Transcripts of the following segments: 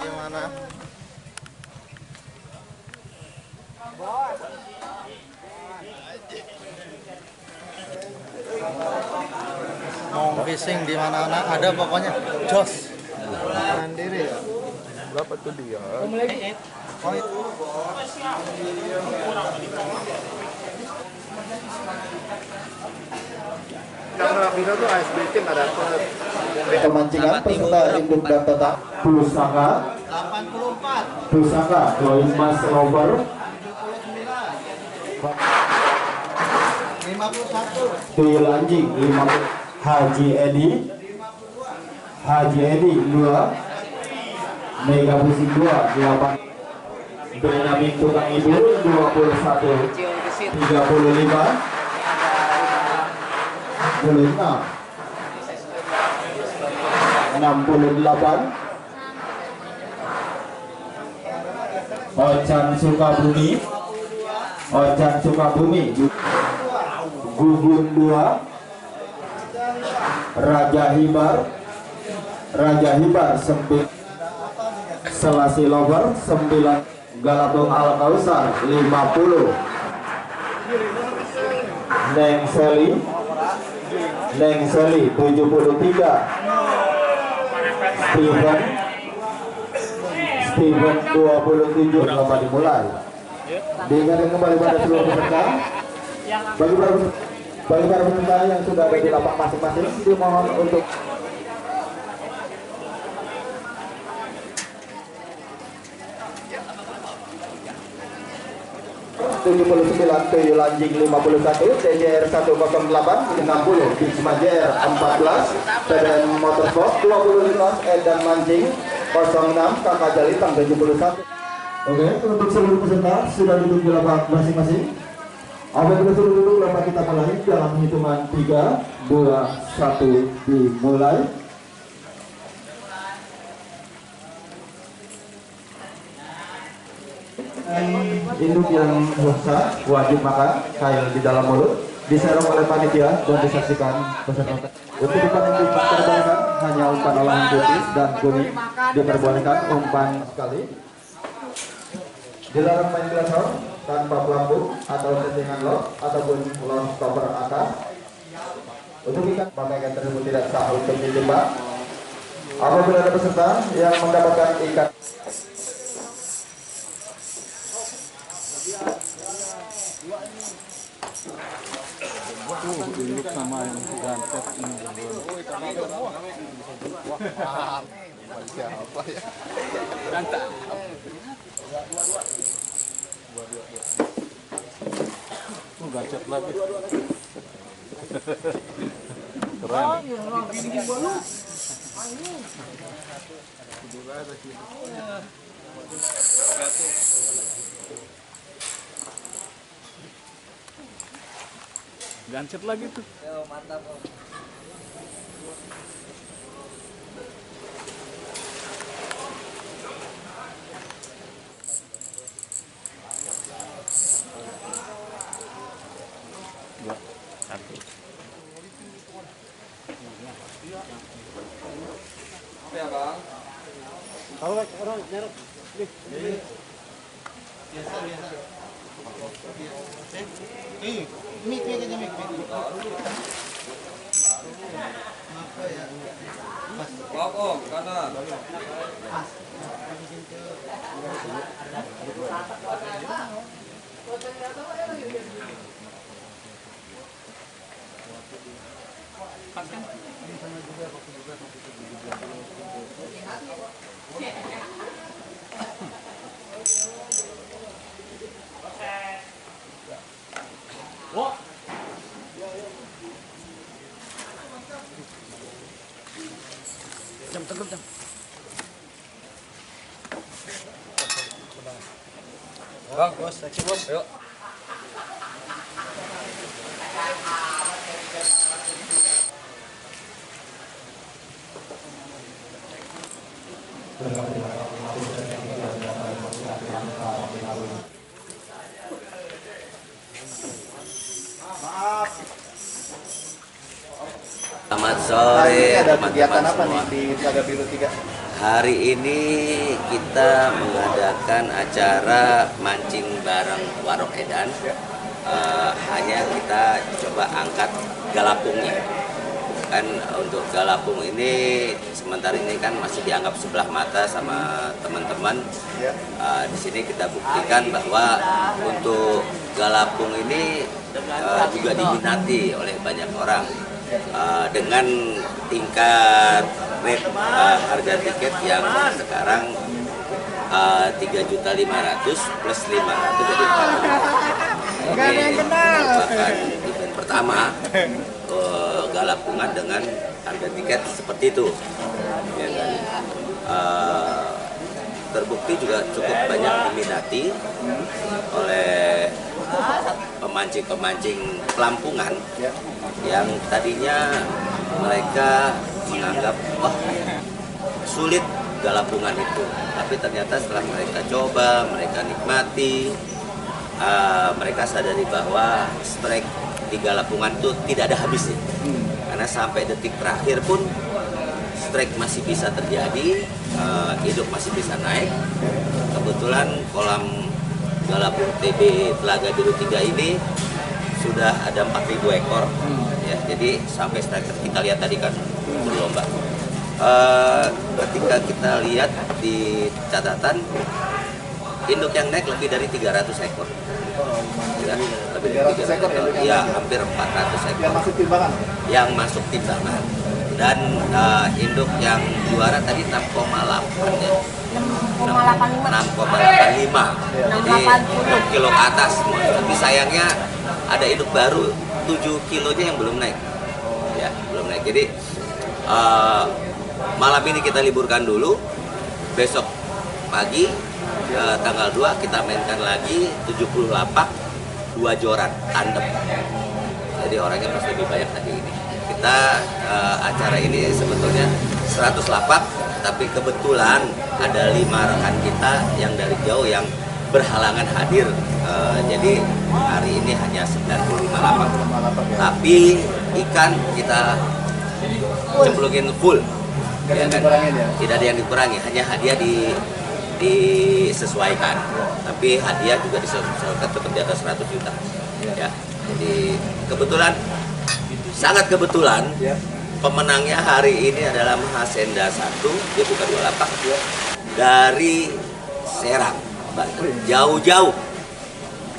Gimana? Mau fishing di mana-mana ada pokoknya. Jos. Mandiri ya. Berapa tuh dia? Oh, itu. Karena Bino tuh ASB tim ada Pemancingan peserta induk dan tetap pusaka 84. pusaka koin mas rover 51. tuyul anjing 50 Haji Edi 2 Mega Pusing 2 8 Benyamin Tukang Ibu 21 35 65 68 Ocan Sukabumi Gugun 2 Raja Hibar 9 Selasi Lover 9 Galatung Al Kausar 50 Neng Seli 73 Steven 27. Lomba dimulai. Diingatkan kembali pada seluruh peserta, bagi para peserta yang sudah ada di lapak masing-masing dimohon untuk 79 tuyul anjing 51 TJR 108 60 Bisma JR 14 PDN Motorsport 25 Edan Mancing 06 Kakak Jalitang 71. Oke, untuk seluruh peserta sudah duduk di lapak masing-masing. Apabila sudah duduk, lapak kita mulai dalam hitungan 3 2 1 dimulai. Induk yang besar wajib makan kail di dalam mulut, diserong oleh panitia dan disaksikan peserta. Untuk umpan yang diperbolehkan hanya umpan olahan putih dan kuning, diperbolehkan umpan sekali. Dilarang main glasor tanpa pelampung atau settingan lock ataupun lock stopper atas. Untuk ikan pemakaian tersebut tidak sah untuk ditembak. Apabila ada peserta yang mendapatkan ikan induk sama yang gantet ini berdua. Siapa ya? Gantet. Gantet lagi. Keren. Gancet lagi tuh. Yo, mantap. Dua, satu. Apa ya, Bang? Orang nyerok. Biasa. Mik aja mik. Apa ya? Lock om, kanan. Pas kan? Ini sama juga. Bang, Bos, seksi bos. yuk. Selamat Hari sore ini ada teman-teman kegiatan apa semua. nih di Telaga Biru 3? Hari ini kita mengadakan acara mancing bareng Warok Edan. Hanya kita coba angkat galapungnya. Kan untuk galapung ini sementara ini kan masih dianggap sebelah mata sama teman-teman. Ya. Di sini kita buktikan bahwa untuk galapung ini juga diminati oleh banyak orang. Dengan tingkat rate harga tiket yang sekarang 3.500.000 plus 500 jadi 4.000. Ini merupakan event pertama galapungan dengan harga tiket seperti itu. Ya kan? Terbukti juga cukup banyak diminati oleh pemancing-pemancing pelampungan yang tadinya mereka menganggap wah sulit galapungan itu, tapi ternyata setelah mereka coba, mereka nikmati, mereka sadari bahwa strike di galapungan itu tidak ada habisnya, karena sampai detik terakhir pun strike masih bisa terjadi, hidup masih bisa naik. Kebetulan kolam galapung TB Telaga Biru 3 ini sudah ada 4.000 ekor, ya, jadi sampai striker kita lihat tadi kan berlomba. Ketika kita lihat di catatan induk yang naik lebih dari 300 ekor, ya, lebih dari 300 ekor, ya hampir 400 ekor Yang masuk timbangan? yang masuk timbangan. Dan induk yang juara tadi 6,8 ya. 6,85. 6,85. Jadi 6 kilo ke atas semua. Tapi sayangnya ada induk baru 7 kilonya yang belum naik. Ya, belum naik. Jadi malam ini kita liburkan dulu. Besok pagi tanggal 2 kita mainkan lagi 70 lapak 2 joran tandem. Jadi orangnya masih lebih banyak lagi ini. Kita acara ini sebetulnya 100 lapak, tapi kebetulan ada 5 rekan kita yang dari jauh yang berhalangan hadir. Jadi hari ini hanya 95 lapak. Tapi ikan kita cemplungin full. Nggak ada yang kan? dikurangin ya? Tidak ada yang dikurangi, hanya hadiah disesuaikan. Tapi hadiah juga disesuaikan tetap di atas 100 juta. Ya. Jadi kebetulan, sangat kebetulan, pemenangnya hari ini adalah Mahasenda 1, dia buka 2 lapak, dari Serang, Banten. Jauh-jauh.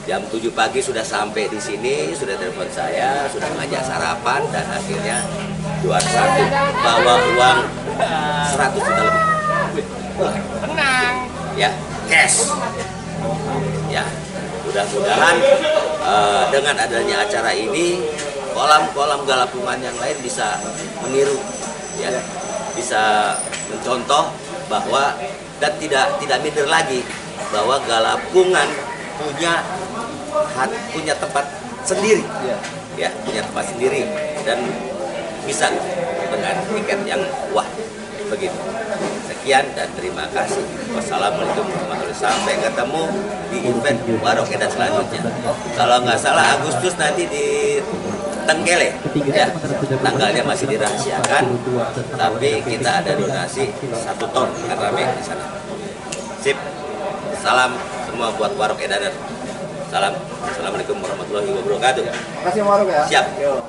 Jam 7 pagi sudah sampai di sini, sudah telepon saya, sudah ngajak sarapan, dan akhirnya juara 1 bawa uang 100 juta lebih. Tenang. Ya, cash. Ya, mudah-mudahan dengan adanya acara ini kolam-kolam galapungan yang lain bisa meniru, ya, bisa mencontoh bahwa dan tidak minder lagi bahwa galapungan punya tempat sendiri, ya, punya tempat sendiri dan bisa dengan tiket yang wah begitu. Sekian dan terima kasih. Wassalamualaikum warahmatullahi wabarakatuh. Sampai ketemu di event Warok Edan selanjutnya. Kalau nggak salah Agustus nanti di Tenggele, ya, tanggalnya masih dirahasiakan, tapi kita ada donasi 1 ton akan rame di sana. Sip, salam semua buat Warok Edan. Salam, assalamualaikum warahmatullahi wabarakatuh. Makasih Warok ya. Siap. Yo.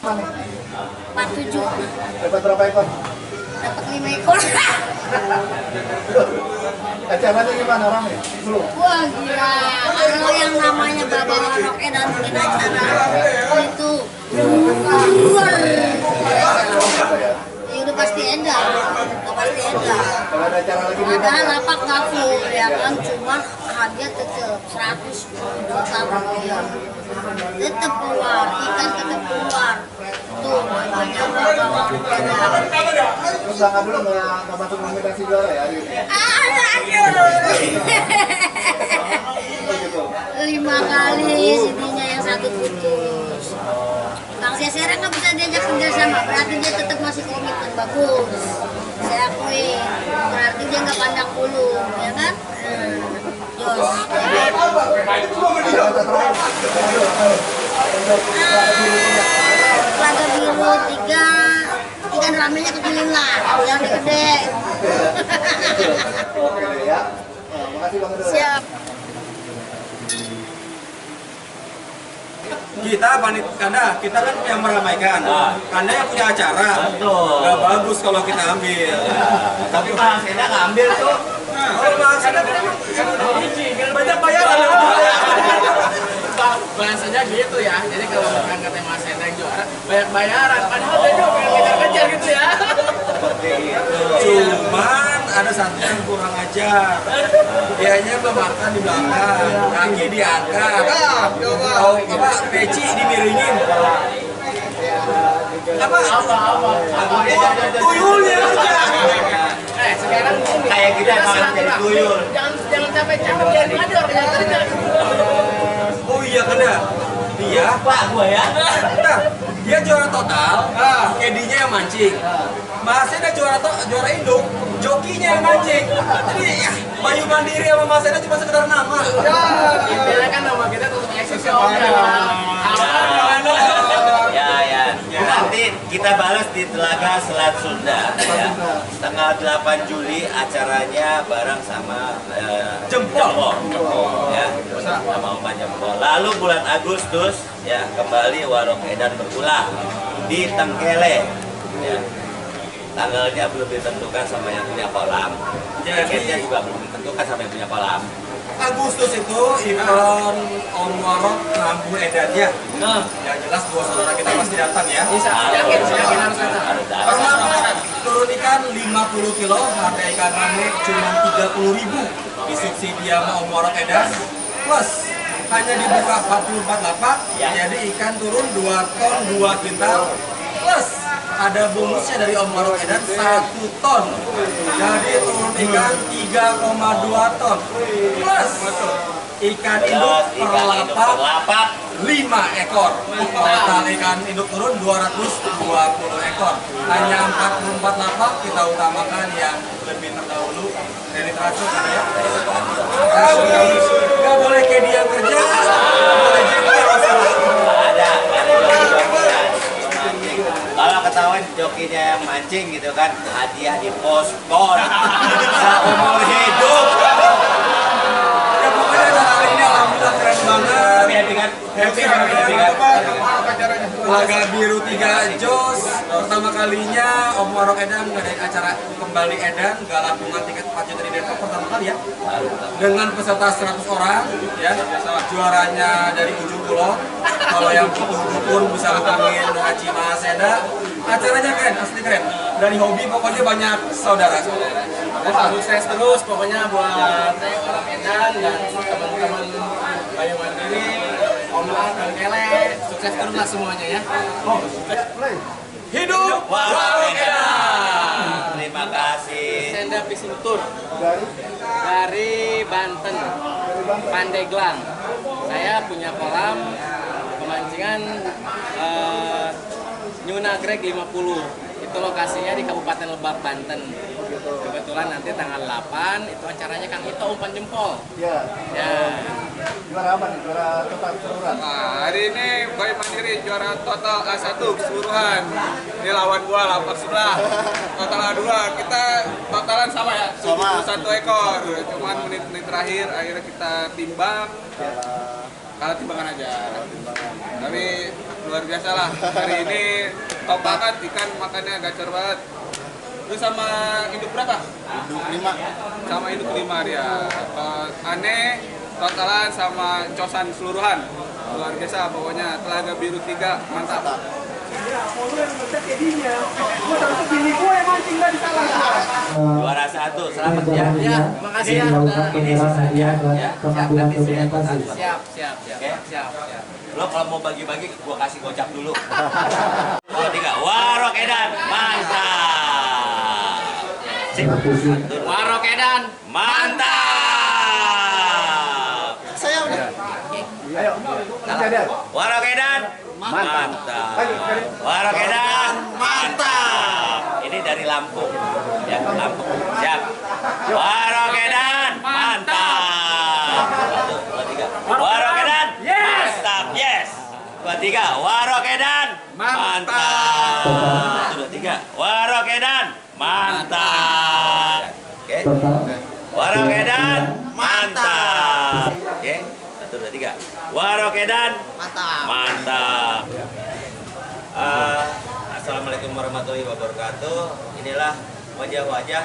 Mana? 47. Dapat berapa ekor? Dapat 5 ekor. Acaranya gimana, rame? Seru? Wah gila. Kalau yang namanya Bapak Warok Edan bikin acara itu luar edan, pasti edan. Kalau ada acara lagi di Padahal lapak nggak full ya kan, cuman hadiah tetap 100 juta rupiah. Tetap keluar, ikan tetap keluar. Tuh, banyak bawa edan. Terus Bang Abdul nggak masuk nominasi juara ya hari ini? Aduh. 5 kali CD-nya yang satu putus. Bang Sesera nggak bisa diajak kerjasama, berarti dia tetap masih komitmen bagus. Saya akui, berarti dia nggak pandang bulu, ya kan? Jos. Laga biru 3, ikan ramenya kecilin lah, yang gede. Oke ya. Makasih Bang Abdul. Siap. Kita kanda, kita kan yang meramaikan. Kanda yang punya acara. Nggak bagus kalau kita ambil. Tapi Mas Eda ngambil tuh. Kalau Mas Eda banyak bayaran. Bahasanya gitu ya. Jadi kalau bukan kata Mas Eda yang juara, banyak bayaran. Padahal dia juga pengen kejar-kejar gitu ya. Cuman ada satu yang kurang ajar. Dianya makan di belakang, kaki diangkat. Tahu apa? Peci dimiringin. Apa? Tuyulnya. Sekarang Kayak kita malah jadi tuyul. jangan capek-capek biarin aja orang yang kerja. Oh iya kena. Dia Pak gua ya. Nah, dia juara total, KD-nya yang mancing. Mas Eda juara induk, jokinya yang mancing. Jadi ya, Bayu Mandiri sama Mas Eda cuma sekedar nama. Intinya kan nama kita untuk eksis om ya. Ya. Nanti kita balas di Telaga Selat Sunda. Ya. Tanggal 8 Juli acaranya bareng sama Jempol. Ya, sama Umpan Jempol. Lalu bulan Agustus ya kembali Warung Edan berulang di Tengkele. Ya. Tanggalnya belum ditentukan sama yang punya kolam. Tiketnya juga belum ditentukan sama yang punya kolam. Agustus itu event Om Warok Rambu Edannya. Yang jelas dua saudara kita pasti datang ya. Yakin harus ada. Ada. Turun ikan 50 kilo, harga ikan rame cuma 30.000. Disubsidi sama Om Warok Edan. Plus hanya dibuka 44 lapak, jadi ikan turun 2 ton 2 quintal. Plus ada bonusnya dari Om Warok Edan 1 ton. Jadi turun ikan 3,2 ton. Plus ikan induk per lapak 5 ekor. Total ikan induk turun 220 ekor. Hanya 44 lapak, kita utamakan yang lebih terdahulu dari terakhir ya. Gak boleh kayak dia kerja, boleh jadi yang masalah. Ada jokinya. Kalau ketahuan jokinya yang mancing gitu kan, hadiah di pospon seumur hidup. Ya pokoknya acara hari ini alhamdulillah keren banget. Happy kan? Laga biru 3 jos. Pertama kalinya Om Warok Edan ngadain acara kembali Edan, galantungan tiket 4 juta di Depok pertama kali ya. Dengan peserta 100 orang ya. Juaranya dari ujung pulau. Kalau yang butuh pun bisa hubungin Haji Mas Eda. Acaranya keren, asli keren. Dari hobi pokoknya banyak saudara-saudara. Sukses terus pokoknya buat orang Edan dan teman-teman Bayu Mandiri, Om dan Kele. Sukses terus lah semuanya ya. Hidup Warung Edan. Terima kasih. Senda Fishing Tour dari Banten, Pandeglang. Saya punya kolam pemancingan New Nagreg 50. Itu lokasinya di Kabupaten Lebak, Banten. Kebetulan nanti tanggal 8 itu acaranya Kang Ito Umpan Jempol. Ya. Ya. Juara apa nih? Juara total keseluruhan. Nah, hari ini Bayu Mandiri juara total A1 keseluruhan. Ini lawan gua lapak sebelah. Total A2 kita totalan sama ya. 71 ekor. Cuman menit-menit terakhir akhirnya kita timbang. Kalah timbangan aja. Tapi luar biasa lah. Hari ini top banget, ikan makannya gacor banget. Itu sama induk berapa? Induk 5. Sama induk 5 dia. Aneh totalan sama cosan keseluruhan. Luar biasa pokoknya. Telaga biru 3 mantap. Juara 1, selamat ya. Ya, makasih ya. Ini sisanya ya. pengambilan Nanti saya dokumentasi. kasih. Siap, siap, siap. Oke? Siap, siap. Lo kalau mau bagi-bagi, gua kasih gocap dulu. 2, 3, Warok Edan, mantap. Sip. Warok Edan. Mantap. Saya udah. Warok Edan, mantap. Warok Edan, mantap. Ini dari Lampung. Ya, Lampung. Siap. Warok Edan, mantap. 1, 2, 3. Warok Edan, mantap. Yes. 2, 3. Warok Edan, mantap. 1, 2, 3. Warok Edan, mantap. Oke. Warok Edan, mantap. Oke. 1, 2, 3. Warok Edan, mantap. Assalamualaikum warahmatullahi wabarakatuh. Inilah wajah-wajah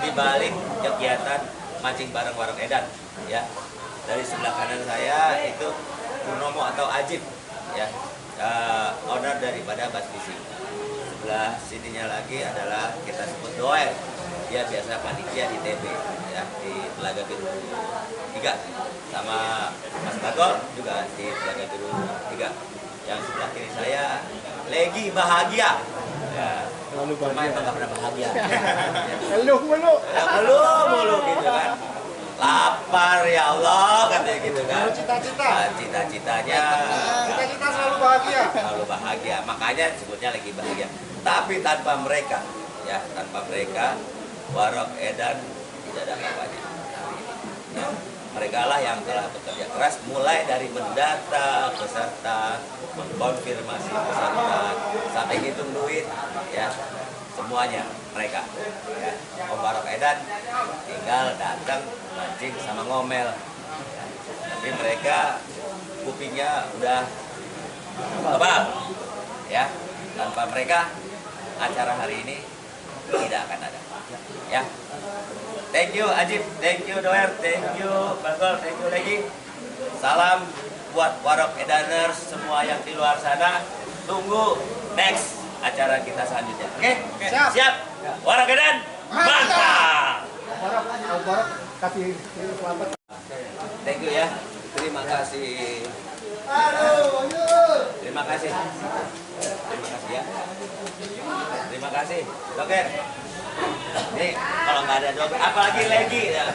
di balik kegiatan mancing bareng Warok Edan. Ya, dari sebelah kanan saya itu Purnomo atau Ajib, ya, owner daripada Bas Fishing. Sebelah sininya lagi adalah kita sebut Doer. Dia biasa panitia di TB, ya, di Telaga Biru 3. Sama Mas Bagol juga di Telaga Biru 3. Yang sebelah kiri saya Legi Bahagia. Ya, cuma emang nggak pernah bahagia. Ngeluh mulu. Ya, mulu gitu kan. Lapar ya Allah katanya gitu kan. Cita-cita. Cita-citanya Cita-cita selalu bahagia. selalu bahagia. Makanya sebutnya Legi Bahagia. Tapi tanpa mereka, ya, tanpa mereka Warok Edan tidak ada apa-apanya. Ya, mereka lah yang telah bekerja keras mulai dari mendata peserta, mengkonfirmasi peserta, sampai hitung duit, ya, semuanya mereka. Ya, Om Warok Edan tinggal datang mancing sama ngomel. Tapi mereka kupingnya udah tebal, ya. Tanpa mereka acara hari ini tidak akan ada. Ya, thank you Ajib, thank you Doer, thank you Bagol, thank you Legi. Salam buat Warok Edaners semua yang di luar sana. Tunggu next acara kita selanjutnya. Oke? Siap. Siap. Warok Edan, mantap. Barok kasih selamat. Thank you ya. Terima kasih. Terima kasih. Terima kasih ya. Terima kasih. Doker. Nih, kalau nggak ada doker, apalagi Legi. Ya.